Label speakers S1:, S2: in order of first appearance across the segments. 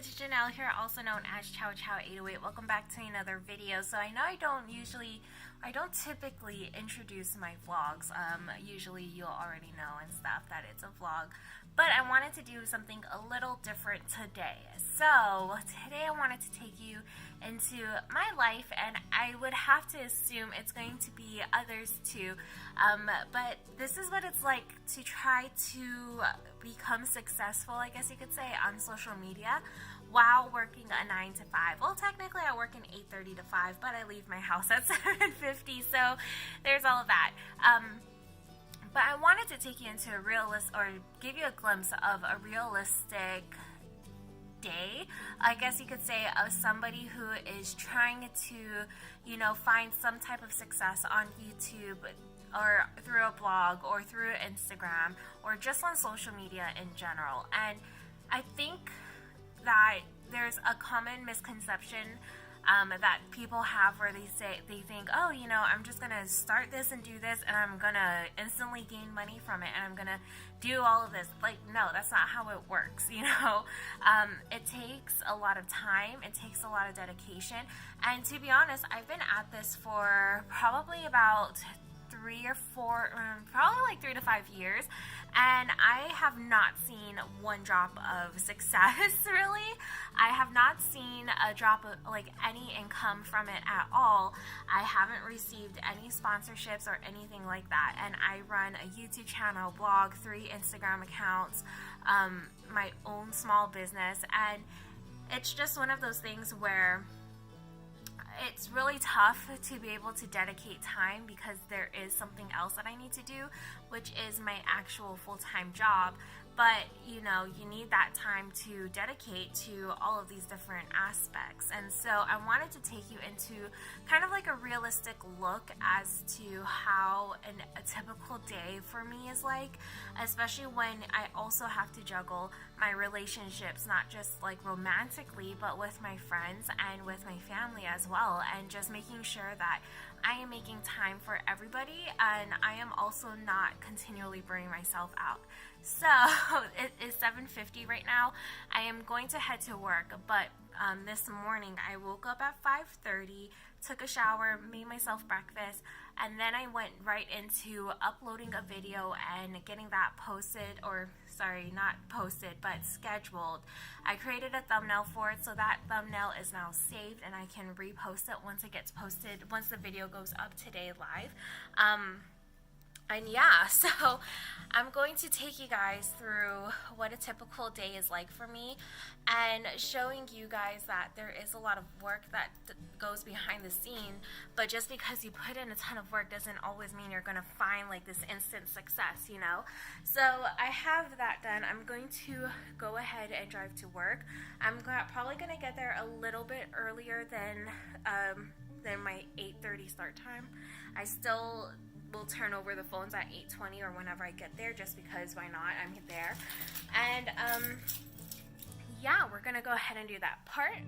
S1: it's Janelle here, also known as Chow Chow 808. Welcome back to another video. So I know I don't typically introduce my vlogs. Usually you'll already know and stuff that it's a vlog, but I wanted to do something a little different today. So today I wanted to take you into my life, and I would have to assume it's going to be others too, but this is what it's like to try to become successful, I guess you could say, on social media while working a 9 to 5. Well, technically I work an 8:30 to 5, but I leave my house at 7:50, so there's all of that. But I wanted to take you into a give you a glimpse of a realistic day, I guess you could say, of somebody who is trying to, find some type of success on YouTube or through a blog or through Instagram or just on social media in general. And I think that there's a common misconception that people have where they think, oh, I'm just gonna start this and do this and I'm gonna instantly gain money from it and I'm gonna do all of this. Like, no, that's not how it works. It takes a lot of time, it takes a lot of dedication, and to be honest, I've been at this for probably about 3 or 4, probably like 3 to 5 years, and I have not seen one drop of success. Really, I have not seen a drop of any income from it at all. I haven't received any sponsorships or anything like that, and I run a YouTube channel, blog, 3 Instagram accounts, my own small business, and it's just one of those things where it's really tough to be able to dedicate time because there is something else that I need to do, which is my actual full-time job. But you need that time to dedicate to all of these different aspects. And so I wanted to take you into kind of like a realistic look as to how a typical day for me is like, especially when I also have to juggle my relationships, not just like romantically, but with my friends and with my family as well, and just making sure that I am making time for everybody, and I am also not continually burning myself out. So it is 7:50 right now. I am going to head to work, but this morning I woke up at 5:30, took a shower, made myself breakfast, and then I went right into uploading a video and getting that posted, or sorry, not posted, but scheduled. I created a thumbnail for it, so that thumbnail is now saved and I can repost it once it gets posted, once the video goes up today live. And yeah, so I'm going to take you guys through what a typical day is like for me, and showing you guys that there is a lot of work that goes behind the scene, but just because you put in a ton of work doesn't always mean you're going to find like this instant success, So I have that done. I'm going to go ahead and drive to work. I'm probably going to get there a little bit earlier than my 8:30 start time. I still will turn over the phones at 8:20 or whenever I get there, just because why not, I'm there. And yeah, we're gonna go ahead and do that part.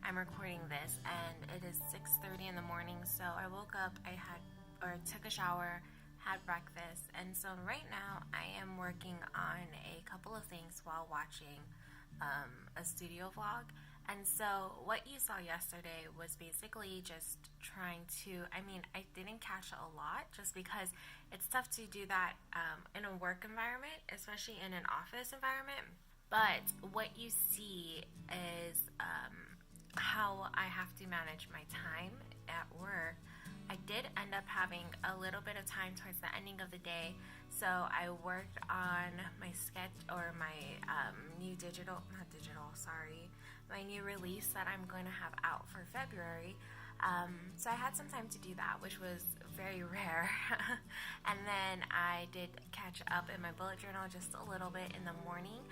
S1: I'm recording this, and it is 6:30 in the morning. So I woke up, took a shower, had breakfast, and so right now I am working on a couple of things while watching a studio vlog. And so what you saw yesterday was basically just trying to, I mean, I didn't catch a lot just because it's tough to do that in a work environment, especially in an office environment. But what you see is how I have to manage my time at work. I did end up having a little bit of time towards the ending of the day, so I worked on my sketch, or my my new release that I'm going to have out for February. So I had some time to do that, which was very rare. And then I did catch up in my bullet journal just a little bit in the morning.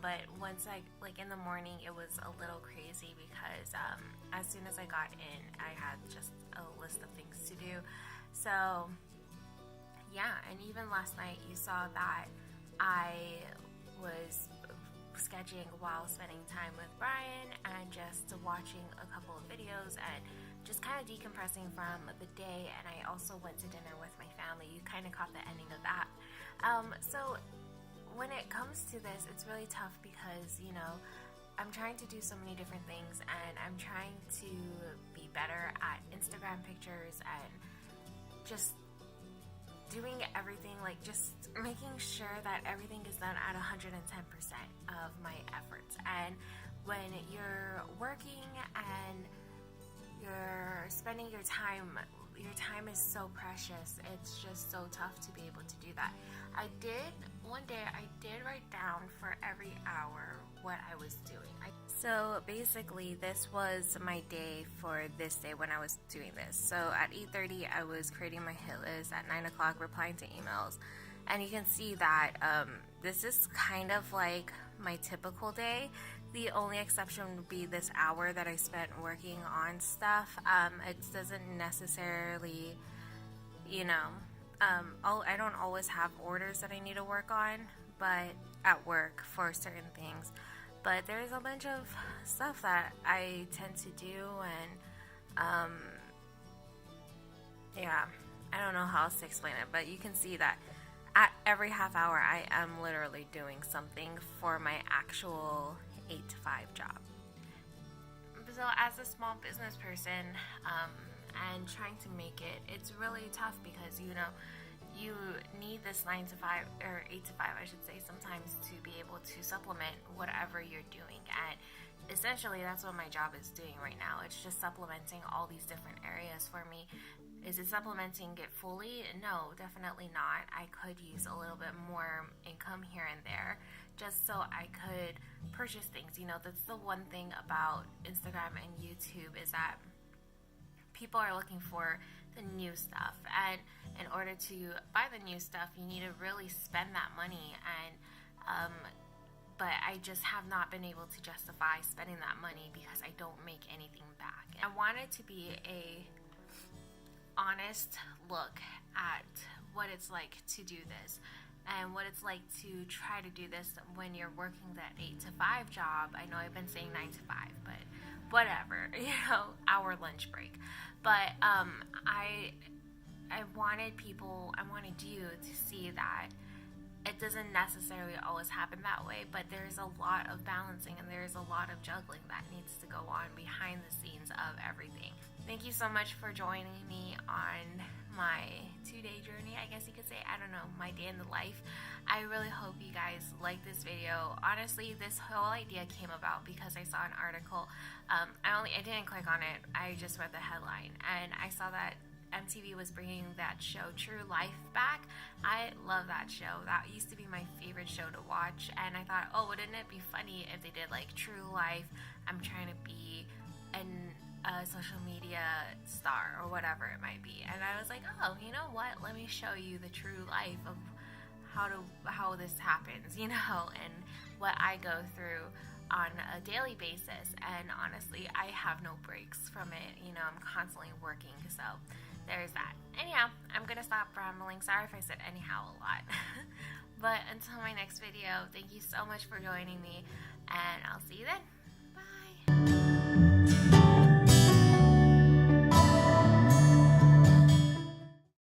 S1: But once in the morning, it was a little crazy because as soon as I got in, I had just a list of things to do. So yeah, and even last night you saw that I was sketching while spending time with Brian and just watching a couple of videos and just kind of decompressing from the day. And I also went to dinner with my family. You kind of caught the ending of that. So when it comes to this, it's really tough because, you know, I'm trying to do so many different things, and I'm trying to be better at Instagram pictures and just doing everything, like just making sure that everything is done at 110% of my efforts. And when you're working and you're spending your time is so precious. It's just so tough to be able to do that. One day I did write down for every hour what I was doing. So basically this was my day for this day when I was doing this. So at 8:30 I was creating my hit list, at 9 o'clock replying to emails. And you can see that this is kind of like my typical day. The only exception would be this hour that I spent working on stuff. It doesn't necessarily, you know, I don't always have orders that I need to work on, but at work for certain things. But there's a bunch of stuff that I tend to do, and yeah, I don't know how else to explain it, but you can see that at every half hour I am literally doing something for my actual 8 to 5 job. So as a small business person and trying to make it, it's really tough because, you know, you need this 9 to 5 or 8 to 5 I should say sometimes to be able to supplement whatever you're doing. And essentially that's what my job is doing right now. It's just supplementing all these different areas for me. Is it supplementing it fully? No, definitely not. I could use a little bit more income here and there just so I could purchase things. You know, that's the one thing about Instagram and YouTube is that people are looking for the new stuff, and in order to buy the new stuff you need to really spend that money, and but I just have not been able to justify spending that money because I don't make anything back. I wanted to be a honest look at what it's like to do this and what it's like to try to do this when you're working that 8 to 5 job. I know I've been saying 9 to 5, but whatever, you know, our lunch break. But I wanted you to see that it doesn't necessarily always happen that way, but there's a lot of balancing and there's a lot of juggling that needs to go on behind the scenes of everything. Thank you so much for joining me on my 2-day journey, I guess you could say. I don't know, my day in the life. I really hope you guys like this video. Honestly, this whole idea came about because I saw an article. I didn't click on it. I just read the headline and I saw that MTV was bringing that show True Life back. I love that show. That used to be my favorite show to watch, and I thought, oh, wouldn't it be funny if they did like True Life? I'm trying to be a social media star or whatever it might be, and I was like, oh, you know what? Let me show you the true life of how this happens, you know, and what I go through on a daily basis. And honestly, I have no breaks from it. You know, I'm constantly working, so there's that. Anyhow, I'm gonna stop rambling. Sorry if I said anyhow a lot. But until my next video, thank you so much for joining me, and I'll see you then.